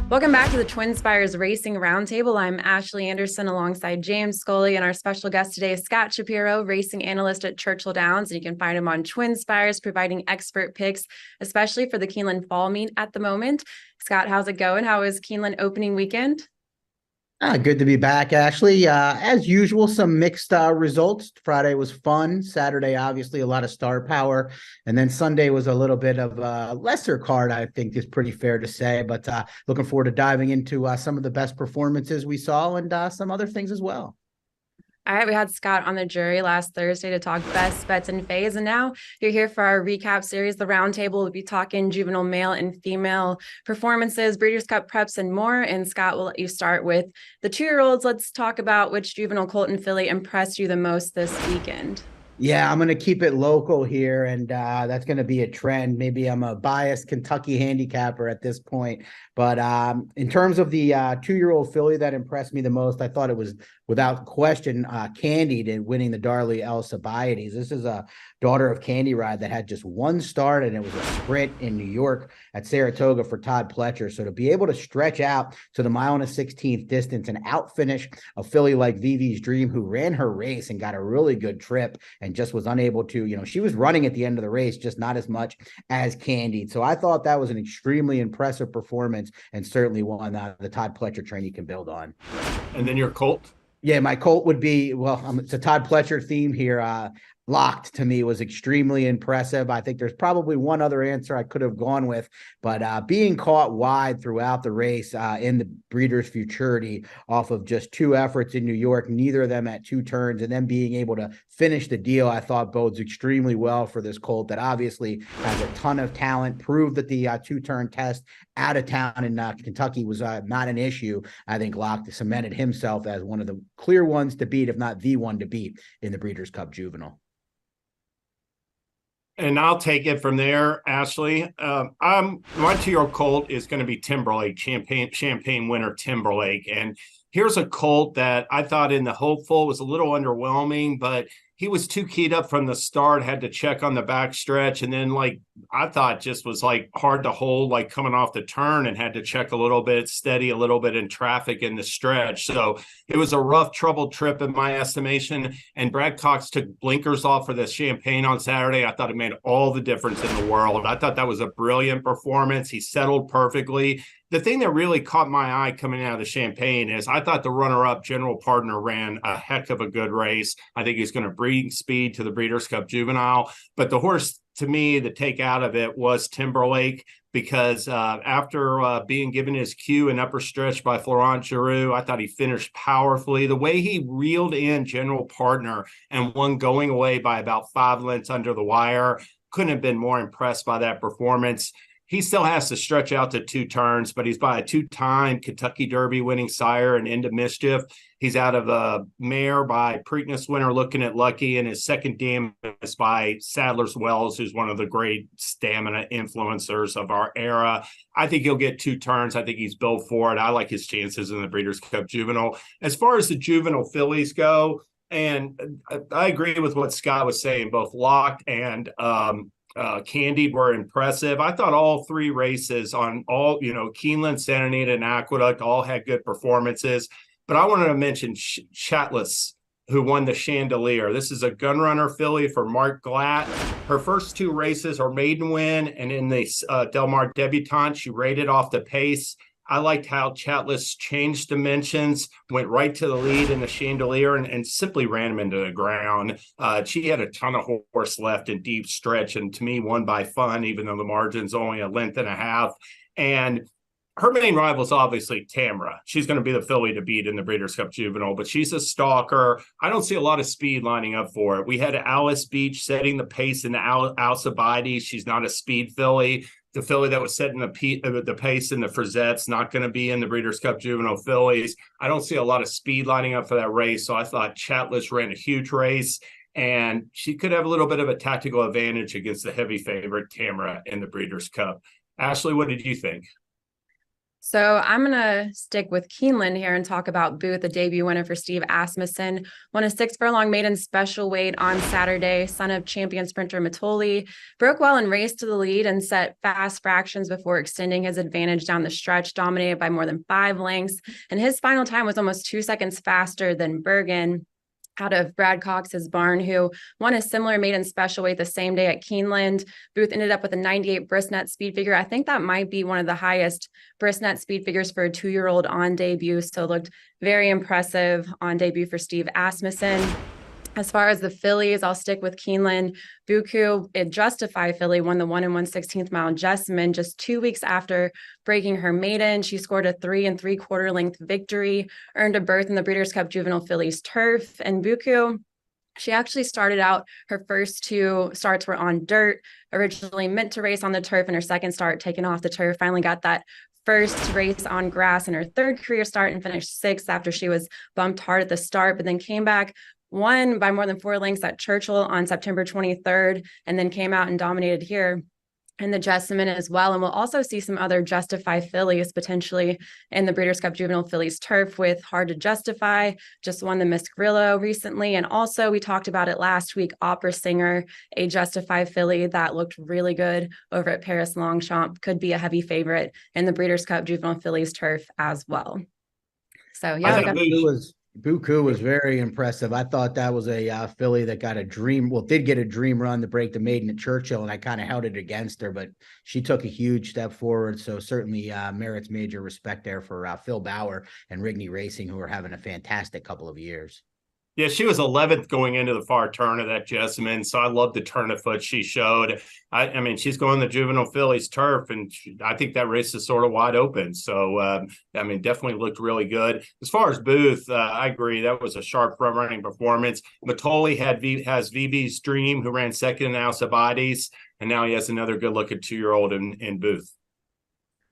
Welcome back to the TwinSpires Racing Roundtable. I'm Ashley Anderson alongside James Scully, and our special guest today is Scott Shapiro, racing analyst at Churchill Downs. And you can find him on TwinSpires, providing expert picks, especially for the Keeneland Fall Meet at the moment. Scott, how's it going? How was Keeneland opening weekend? Good to be back, Ashley. As usual, some mixed results. Friday was fun. Saturday, obviously, a lot of star power. And then Sunday was a little bit of a lesser card, I think is pretty fair to say. But looking forward to diving into some of the best performances we saw and some other things as well. All right, we had Scott on the jury last Thursday to talk best bets and phase, and now you're here for our recap series. The roundtable will be talking juvenile male and female performances, Breeders' Cup preps, and more. And Scott, will let you start with the 2-year-olds. Let's talk about which juvenile Colt and Philly impressed you the most this weekend. Yeah, I'm going to keep it local here, and that's going to be a trend. Maybe I'm a biased Kentucky handicapper at this point, but in terms of the 2-year-old filly that impressed me the most, I thought it was without question Candied in winning the Darley Alcibiades. This is a daughter of Candy Ride that had just one start, and it was a sprint in New York at Saratoga for Todd Pletcher. So to be able to stretch out to the 1/16 distance and outfinish a filly like Vivi's Dream, who ran her race and got a really good trip and just was unable to, she was running at the end of the race, just not as much as Candied. So I thought that was an extremely impressive performance and certainly one the Todd Pletcher train you can build on. And then your Colt? Yeah, my Colt would be, it's a Todd Pletcher theme here. Locked to me was extremely impressive. I think there's probably one other answer I could have gone with, but being caught wide throughout the race in the Breeders' Futurity off of just 2 efforts in New York, neither of them at 2 turns, and then being able to finish the deal, I thought bodes extremely well for this Colt that obviously has a ton of talent, proved that the 2-turn test out of town in Kentucky was not an issue. I think Locke cemented himself as one of the clear ones to beat, if not the one to beat in the Breeders' Cup Juvenile. And I'll take it from there, Ashley. My 2-year-old Colt is going to be Timberlake, champagne winner Timberlake. And here's a Colt that I thought in the hopeful was a little underwhelming, but he was too keyed up from the start, had to check on the back stretch. And then I thought just was hard to hold, coming off the turn, and had to check a little bit, steady a little bit in traffic in the stretch. So it was a rough, troubled trip in my estimation. And Brad Cox took blinkers off for the Champagne on Saturday. I thought it made all the difference in the world. I thought that was a brilliant performance. He settled perfectly. The thing that really caught my eye coming out of the Champagne is I thought the runner-up General Partner ran a heck of a good race. I think he's going to bring speed to the Breeders' Cup Juvenile. But the horse, to me, the take out of it was Timberlake, because after being given his cue and upper stretch by Florent Giroux, I thought he finished powerfully. The way he reeled in General Partner and won going away by about 5 lengths under the wire, couldn't have been more impressed by that performance. He still has to stretch out to 2 turns, but he's by a 2-time Kentucky Derby winning sire and Into Mischief. He's out of a mare by Preakness winner Looking at Lucky, and his second dam is by Sadler's Wells, who's one of the great stamina influencers of our era. I think he'll get 2 turns. I think he's built for it. I like his chances in the Breeders' Cup Juvenile. As far as the juvenile fillies go, and I agree with what Scott was saying, both Locked and Candied were impressive. I thought all 3 races on all, Keeneland, Santa Anita, and Aqueduct all had good performances. But I wanted to mention Chatas, who won the Chandelier. This is a Gunrunner filly for Mark Glatt. Her first 2 races are maiden win, and in the Del Mar debutante, she rated off the pace. I liked how Chatless changed dimensions, went right to the lead in the Chandelier, and simply ran him into the ground. She had a ton of horse left in deep stretch, and to me, won by fun, even though the margin's only a length and a half. And her main rival is obviously Tamra. She's going to be the filly to beat in the Breeders' Cup Juvenile, but she's a stalker. I don't see a lot of speed lining up for it. We had Alice Beach setting the pace in the Alcibiades. She's not a speed filly. The filly that was setting the pace in the Frisette's not going to be in the Breeders' Cup Juvenile fillies. I don't see a lot of speed lining up for that race, so I thought Chatless ran a huge race, and she could have a little bit of a tactical advantage against the heavy favorite Tamra in the Breeders' Cup. Ashley, what did you think? So I'm going to stick with Keeneland here and talk about Booth, the debut winner for Steve Asmussen. Won a 6 furlong maiden special weight on Saturday. Son of champion sprinter Matoli. Broke well and raced to the lead and set fast fractions before extending his advantage down the stretch, dominated by more than 5 lengths. And his final time was almost 2 seconds faster than Bergen out of Brad Cox's barn, who won a similar maiden special weight the same day at Keeneland. Booth ended up with a 98 brisnet speed figure. I think that might be one of the highest brisnet speed figures for a 2-year-old on debut. So looked very impressive on debut for Steve Asmussen. As far as the Phillies, I'll stick with Keeneland. Buku, a Justify filly, won the 1 1/16 mile Jessamine just 2 weeks after breaking her maiden. She scored a 3 3/4 length victory, earned a berth in the Breeders' Cup Juvenile Phillies turf. And Buku, she actually started out, her first 2 starts were on dirt, originally meant to race on the turf, and her second start taken off the turf. Finally got that first race on grass in her 3rd career start and finished 6th after she was bumped hard at the start, but then came back, won by more than 4 lengths at Churchill on September 23rd, and then came out and dominated here in the Jessamine as well. And we'll also see some other Justify fillies potentially in the Breeders' Cup Juvenile Phillies turf with Hard to Justify, just won the Miss Grillo recently. And also we talked about it last week, Opera Singer, a Justify filly that looked really good over at Paris Longchamp, could be a heavy favorite in the Breeders' Cup Juvenile Phillies turf as well. So yeah, Buku was very impressive. I thought that was a filly that got a dream. Well, did get a dream run to break the maiden at Churchill, and I kind of held it against her, but she took a huge step forward. So certainly merits major respect there for Phil Bauer and Rigney Racing, who are having a fantastic couple of years. Yeah, she was 11th going into the far turn of that Jessamine, so I love the turn of foot she showed. I mean, she's going the Juvenile Phillies turf, and I think that race is sort of wide open. So, I mean, definitely looked really good. As far as Booth, I agree. That was a sharp front-running performance. Matoli has VB's Dream, who ran second in Alcibiades, and now he has another good-looking 2-year-old in Booth.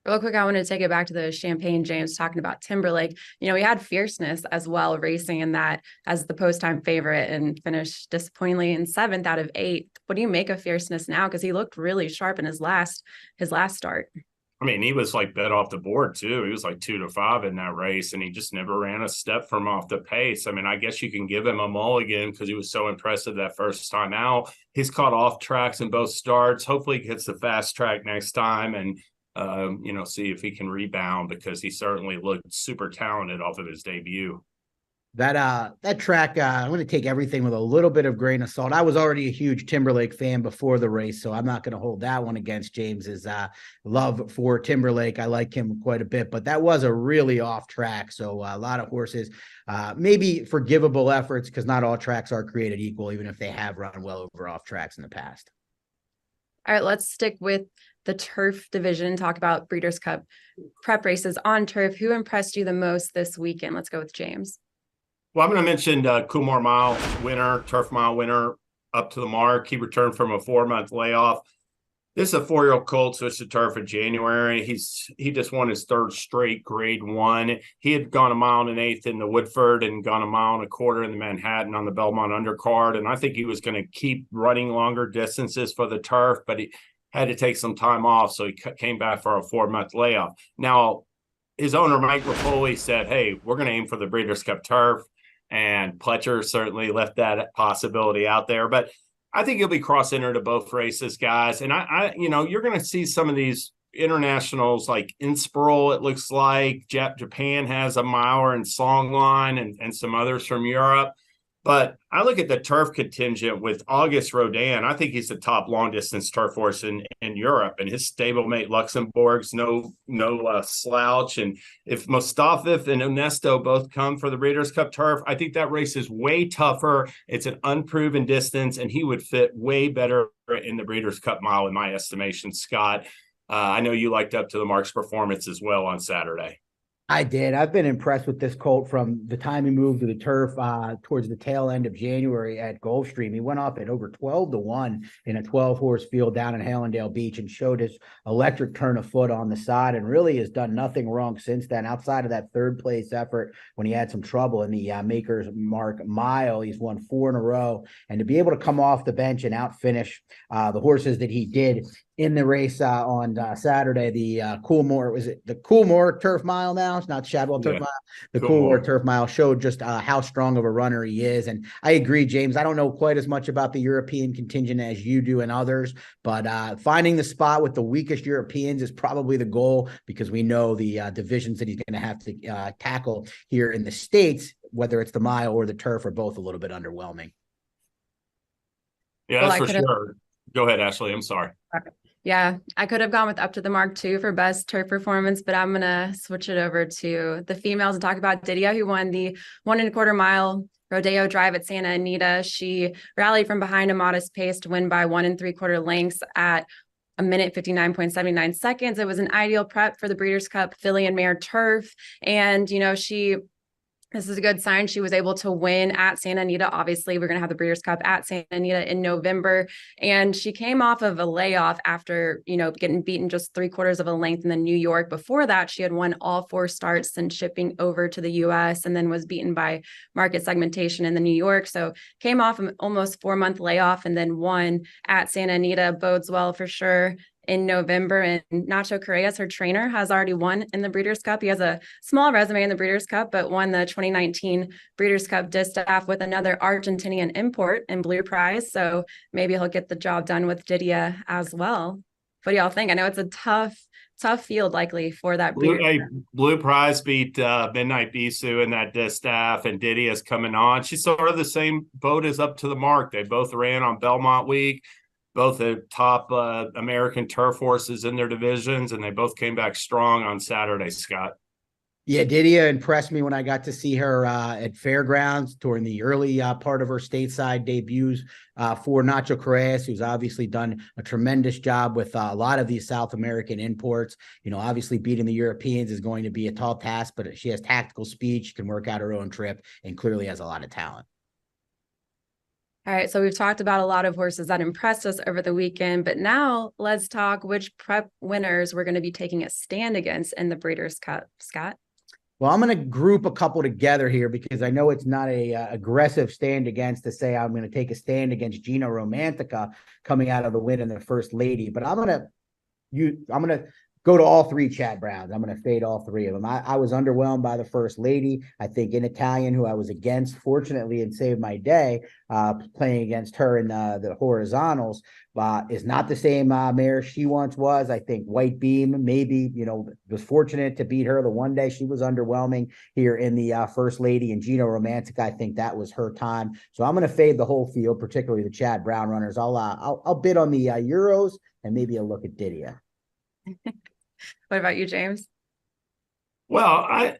Real quick, I want to take it back to the Champagne James talking about Timberlake. You know, we had Fierceness as well racing in that as the post-time favorite and finished disappointingly in 7th out of 8. What do you make of Fierceness now? Because he looked really sharp in his last start. I mean, he was like bet off the board too. He was like 2-5 in that race, and he just never ran a step from off the pace. I mean, I guess you can give him a mulligan because he was so impressive that first time out. He's caught off tracks in both starts. Hopefully he gets the fast track next time and see if he can rebound, because he certainly looked super talented off of his debut. That track, I'm going to take everything with a little bit of grain of salt. I was already a huge Timberlake fan before the race, so I'm not going to hold that one against James's love for Timberlake. I like him quite a bit, but that was a really off track. So a lot of horses, maybe forgivable efforts, because not all tracks are created equal, even if they have run well over off tracks in the past. All right, let's stick with the turf division, talk about Breeders' Cup prep races on turf. Who impressed you the most this weekend? Let's go with James. Well, I'm going to mention Kumar Mile winner, turf mile winner, up to the mark. He returned from a 4-month layoff. This is a 4-year-old Colt, switched to turf in January. He just won his 3rd straight grade 1. He had gone 1 1/8 in the Woodford and gone 1 1/4 in the Manhattan on the Belmont undercard. And I think he was going to keep running longer distances for the turf, but he had to take some time off. So he came back for a 4-month layoff. Now, his owner, Mike Rapoli, said, hey, we're going to aim for the Breeders' Cup turf. And Pletcher certainly left that possibility out there. But I think he'll be cross-entered to both races, guys. And you're going to see some of these internationals like Inspiral, it looks like. Japan has a miler and Songline and some others from Europe. But I look at the turf contingent with August Rodan. I think he's the top long-distance turf horse in Europe. And his stablemate Luxembourg's no slouch. And if Mostafif and Onesto both come for the Breeders' Cup turf, I think that race is way tougher. It's an unproven distance, and he would fit way better in the Breeders' Cup mile, in my estimation, Scott. I know you liked Up to the Mark's performance as well on Saturday. I did. I've been impressed with this colt from the time he moved to the turf towards the tail end of January at Gulfstream. He went off at over 12-1 in a 12-horse field down in Hallandale Beach and showed his electric turn of foot on the side, and really has done nothing wrong since then. Outside of that 3rd place effort when he had some trouble in the Maker's Mark mile, he's won 4 in a row. And to be able to come off the bench and outfinish the horses that he did in the race on Saturday. The Coolmore, was it the Coolmore Turf Mile now? It's not Shadwell Turf Mile. The Coolmore Turf Mile showed just how strong of a runner he is. And I agree, James. I don't know quite as much about the European contingent as you do and others, but finding the spot with the weakest Europeans is probably the goal, because we know the divisions that he's going to have to tackle here in the States, whether it's the mile or the turf, are both a little bit underwhelming. Yeah, that's for sure. Go ahead, Ashley. I'm sorry. Yeah, I could have gone with Up to the Mark too for best turf performance, but I'm gonna switch it over to the females and talk about Didia, who won the 1 1/4 mile Rodeo Drive at Santa Anita. She rallied from behind a modest pace to win by 1 3/4 lengths at a minute 59.79 seconds. It was an ideal prep for the Breeders' Cup Philly and Mare Turf, and this is a good sign. She was able to win at Santa Anita. Obviously, we're going to have the Breeders' Cup at Santa Anita in November. And she came off of a layoff after, getting beaten just 3/4 of a length in the New York. Before that, she had won all 4 starts since shipping over to the U.S. and then was beaten by market segmentation in the New York. So came off an almost 4-month layoff and then won at Santa Anita. Bodes well for sure in November. And Nacho Correas, her trainer, has already won in the Breeders' Cup. He has a small resume in the Breeders' Cup, but won the 2019 Breeders' Cup distaff with another Argentinian import in Blue Prize. So maybe he'll get the job done with Didia as well. What do y'all think? I know it's a tough field likely for that. Blue Prize beat Midnight Bisou in that distaff, and Didia's coming on. She's sort of the same boat as Up to the Mark. They both ran on Belmont Week. Both the top American turf horses in their divisions, and they both came back strong on Saturday, Scott. Yeah, Didia impressed me when I got to see her at Fairgrounds during the early part of her stateside debuts for Nacho Correas, who's obviously done a tremendous job with a lot of these South American imports. Obviously beating the Europeans is going to be a tall task, but she has tactical speed. She can work out her own trip and clearly has a lot of talent. All right, so we've talked about a lot of horses that impressed us over the weekend, but now let's talk which prep winners we're going to be taking a stand against in the Breeders' Cup. Scott? Well, I'm going to group a couple together here because I know it's not a aggressive stand against to say I'm going to take a stand against Gino Romantica coming out of the win in the First Lady, but I'm going to go to all 3 Chad Browns. I'm going to fade all 3 of them. I was underwhelmed by the First Lady. I think in Italian, who I was against, fortunately, and saved my day playing against her in the horizontals, is not the same mare she once was. I think White Beam maybe, was fortunate to beat her the one day. She was underwhelming here in the First Lady, and Gino Romantica, I think that was her time. So I'm going to fade the whole field, particularly the Chad Brown runners. I'll bid on the Euros and maybe a look at Didia. What about you, James? Well, I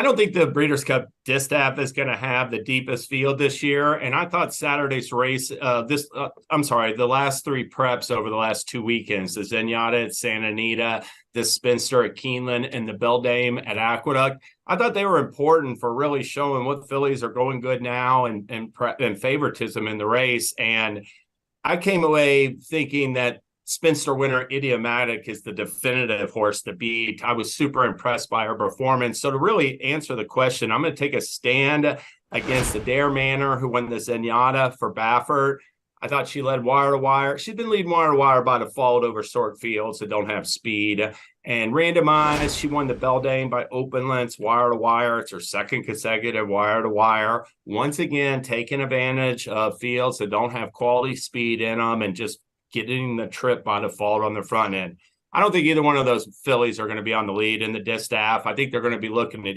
don't think the Breeders' Cup distaff is going to have the deepest field this year. And I thought Saturday's race, the last 3 preps over the last 2 weekends, the Zenyatta at Santa Anita, the Spinster at Keeneland, and the Beldame at Aqueduct, I thought they were important for really showing what Phillies are going good now and favoritism in the race. And I came away thinking that Spinster winner Idiomatic is the definitive horse to beat. I was super impressed by her performance. So to really answer the question, I'm going to take a stand against the DAR Manor, who won the Zenyatta for Baffert. I thought she led wire to wire. She's been leading wire to wire by default over short fields that don't have speed. And randomized, she won the Beldame by open lengths, wire to wire. It's her 2nd consecutive wire to wire. Once again, taking advantage of fields that don't have quality speed in them and just getting the trip by default on the front end. I don't think either one of those fillies are going to be on the lead in the distaff. I think they're going to be looking at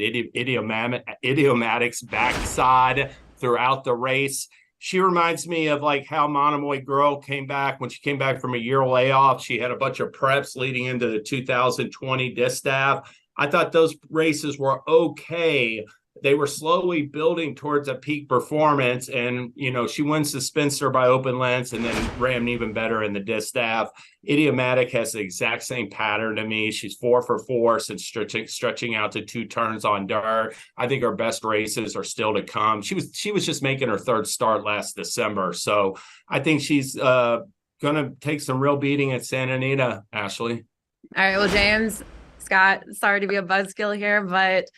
Idiomatic's backside throughout the race. She reminds me of like how Monomo Girl came back when she came back from a year layoff. She had a bunch of preps leading into the 2020 distaff. I thought those races were okay. They were slowly building towards a peak performance, and she wins the Spinster by open lengths and then ran even better in the distaff. Idiomatic has the exact same pattern to me. She's 4 for 4 since stretching out to 2 turns on dirt. I think her best races are still to come. She was just making her 3rd start last December, so I think she's going to take some real beating at Santa Anita. Ashley. All right, well, James, Scott, sorry to be a buzzkill here, but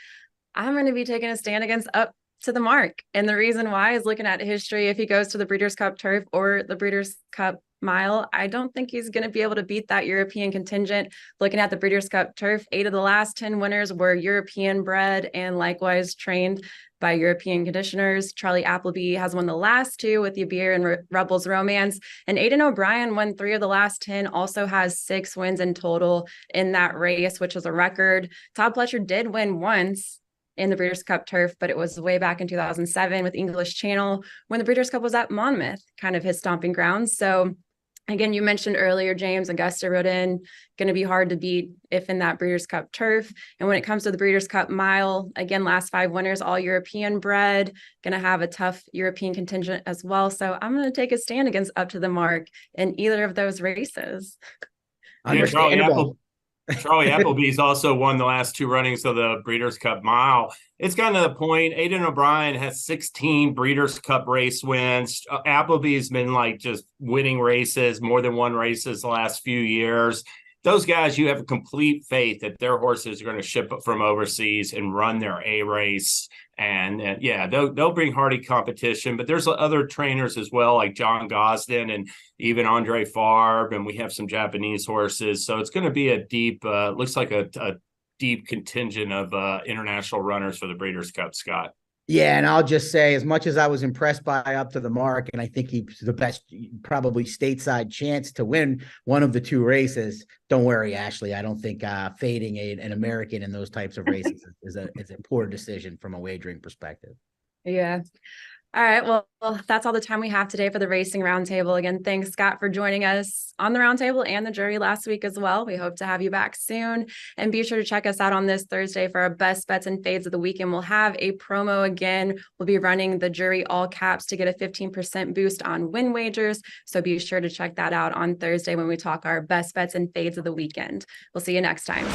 I'm going to be taking a stand against Up to the mark. And the reason why is looking at history. If he goes to the Breeders' Cup Turf or the Breeders' Cup Mile, I don't think he's going to be able to beat that European contingent. Looking at the Breeders' Cup Turf, 8 of the last 10 winners were European bred and likewise trained by European conditioners. Charlie Appleby has won the last 2 with Yabir and Rebels Romance. And Aidan O'Brien won 3 of the last 10, also has 6 wins in total in that race, which was a record. Todd Pletcher did win once in the Breeders' Cup Turf, but it was way back in 2007 with English Channel when the Breeders' Cup was at Monmouth, kind of his stomping grounds. So again, you mentioned earlier, James, Augusta Rodan, going to be hard to beat if in that Breeders' Cup Turf. And when it comes to the Breeders' Cup Mile, again, last 5 winners, all European bred, going to have a tough European contingent as well. So I'm going to take a stand against Up to the Mark in either of those races. Understandable. Charlie Appleby's also won the last 2 runnings of the Breeders' Cup Mile. It's gotten to the point, Aidan O'Brien has 16 Breeders' Cup race wins. Appleby's been like just winning races, more than 1 races the last few years. Those guys, you have complete faith that their horses are going to ship up from overseas and run their A race. And yeah, they'll bring hardy competition, but there's other trainers as well, like John Gosden and even Andre Farb, and we have some Japanese horses. So it's going to be a deep, looks like a deep contingent of international runners for the Breeders' Cup, Scott. Yeah, and I'll just say, as much as I was impressed by Up to the Mark, and I think he's the best, probably stateside chance to win one of the 2 races, don't worry, Ashley. I don't think fading an American in those types of races is a poor decision from a wagering perspective. Yeah. All right. Well, that's all the time we have today for the Racing Roundtable. Again, thanks, Scott, for joining us on the Roundtable and the jury last week as well. We hope to have you back soon. And be sure to check us out on this Thursday for our best bets and fades of the weekend. We'll have a promo again. We'll be running the jury all caps to get a 15% boost on win wagers. So be sure to check that out on Thursday when we talk our best bets and fades of the weekend. We'll see you next time.